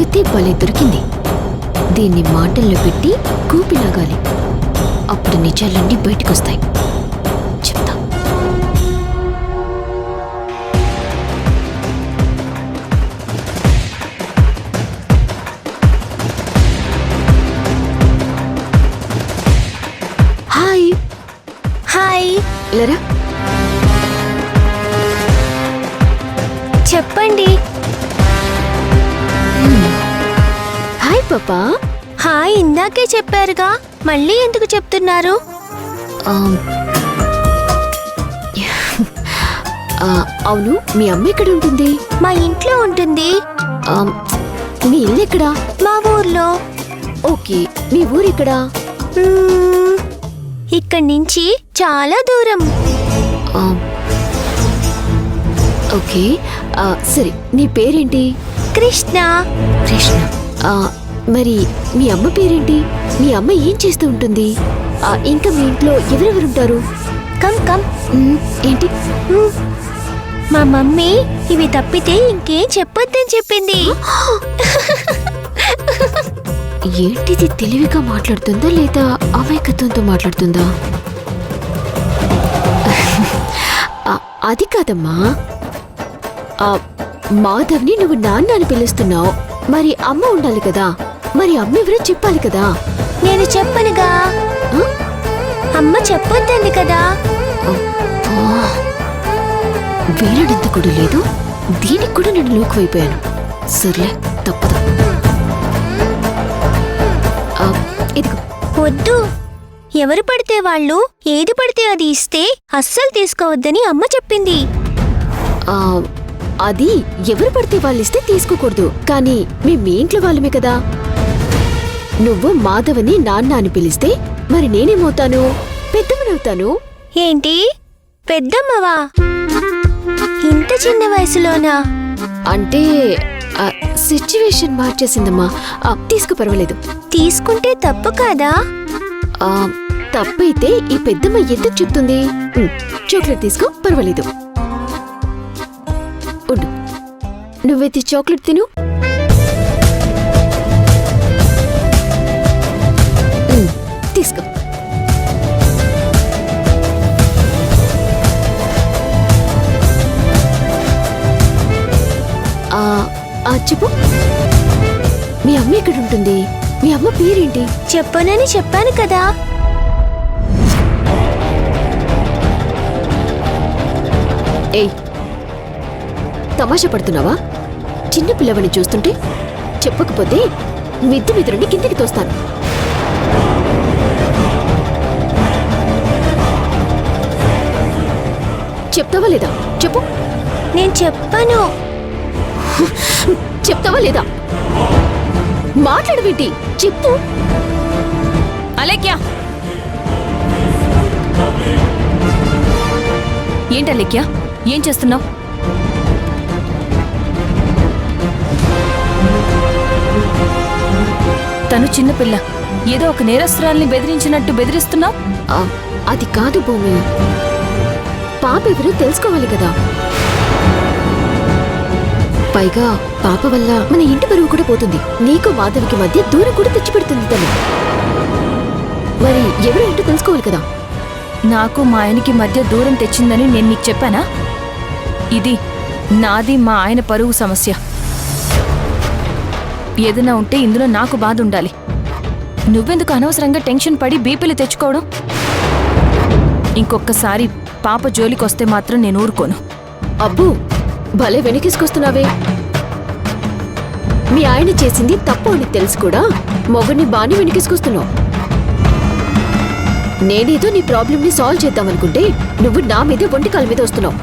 దొరికితే భలే దొరికింది. దీన్ని మాటల్లో పెట్టి కూపిలాగాలి. అప్పుడు నిజాలన్నీ బయటకొస్తాయి. చెప్తా. హాయ్. హాయ్. లరా చెప్పండి. హాయ్ పాపా. హాయ్ ఇందాకే చెప్పారుగా, మళ్ళీ ఎందుకు చెప్తున్నారు? అవును, మీ అమ్మ ఎక్కడ ఉంటుంది? మా ఇంట్లో ఉంటుంది. మీ ఇల్లు ఎక్కడా? మా ఊర్లో. ఓకే, మీ ఊరెక్కడా? ఇక్కడి నుంచి చాలా దూరం. ఓకే, సరే, నీ పేరేంటి? కృష్ణ. కృష్ణ. మరి మీ అమ్మ పేరేంటి? మీ అమ్మ ఏం చేస్తూ ఉంటుంది? ఇంకా మీ ఇంట్లో ఎవరెవరుంటారు? Come come. ఏంటి? మా మమ్మీ ఇవి తప్పితే ఇంకేం చెప్పొద్దని చెప్పింది. ఏంటిది? తెలివిగా మాట్లాడుతుందా లేదా అమాయకత్వంతో మాట్లాడుతుందా? అది కాదమ్మా, మాధవ్ని నువ్వు నాన్న అని పిలుస్తున్నావు, మరి అమ్మ ఉండాలి కదా, మరి అమ్మ ఎవరో చెప్పాలి కదా. నేను చెప్పనుగా, అమ్మ చెప్పొద్దంది కదా. వేరడంత కూడా లేదు, దీనికి కూడా నేను లోకువైపోయాను. సర్లే, తప్పదు. ఇదిగో. వద్దు, ఎవరు పడితే వాళ్ళు ఏది పడితే అది ఇస్తే అస్సలు తీసుకోవద్దని అమ్మ చెప్పింది. అది ఎవరు పడితే వాళ్ళు ఇస్తే తీసుకోకూడదు, కానీ మేము మీ ఇంట్లో వాళ్ళమే కదా. నువ్వు మాధవని నాన్న అని పిలిస్తే మరి నేనేమవుతాను? పెద్దమ్మనవుతాను. ఏంటి పెద్దమ్మవా? ఇంత చిన్న వయసులోనా? అంటే సిచ్యువేషన్ మార్చేసిందమ్మా. తీసుకో, పర్వాలేదు. తీసుకుంటే తప్పు కాదా? తప్పైతే ఈ పెద్దమ్మ ఎందుకు చెప్తుంది? చాక్లెట్ తీసుకో, పర్వాలేదు. ఉండు, నువ్వైతే చాక్లెట్ తిను. తీసుకో. చెప్పు, మీ అమ్మ ఎక్కడ ఉంటుంది? మీ అమ్మ పేరేంటి? చెప్పనని చెప్పాను కదా. ఏయ్, తమాషా పడుతున్నావా? చిన్న పిల్లవని చూస్తుంటే చెప్పకపోతే మిద్ది మీద నుండి కిందికి తోస్తాను. చెప్తావా లేదా? చెప్పు. నేను చెప్పను. చెప్తావా లేదా? మాట్లాడవేంటి? చెప్పు. అలేఖ్య, ఏంటి అలేఖ్య, ఏం చేస్తున్నావు? తను చిన్నపిల్ల, ఏదో ఒక నేరస్తురాల్ని బెదిరించినట్టు బెదిరిస్తున్నావు. అది కాదు భూమి, పాప ఎవరో తెలుసుకోవాలి కదా. పైగా పాప వల్ల మన ఇంటి బరువు కూడా పోతుంది. నీకు మాధవికి మధ్య దూరం కూడా తెచ్చిపెడుతుంది తను. మరి ఎవరో ఏంటో తెలుసుకోవాలి కదా. నాకు మా ఆయనకి మధ్య దూరం తెచ్చిందని నేను నీకు చెప్పానా? ఇది నాది మా ఆయన పరువు సమస్య. ఏదైనా ఉంటే ఇందులో నాకు బాధ ఉండాలి. నువ్వెందుకు అనవసరంగా టెన్షన్ పడి బీపీలు తెచ్చుకోవడం? ఇంకొకసారి పాప జోలికొస్తే మాత్రం నేను ఊరుకోను. అబ్బో, భలే వెనకేసుకొస్తున్నావే. మీ ఆయన చేసింది తప్పు అని తెలుసు కూడా మొగుడిని బాని వెనకేసుకొస్తున్నావు. నేనేదో నీ ప్రాబ్లంని సాల్వ్ చేద్దామనుకుంటే నువ్వు నా మీద ఒంటి కాళ్ళ మీద వస్తున్నావు.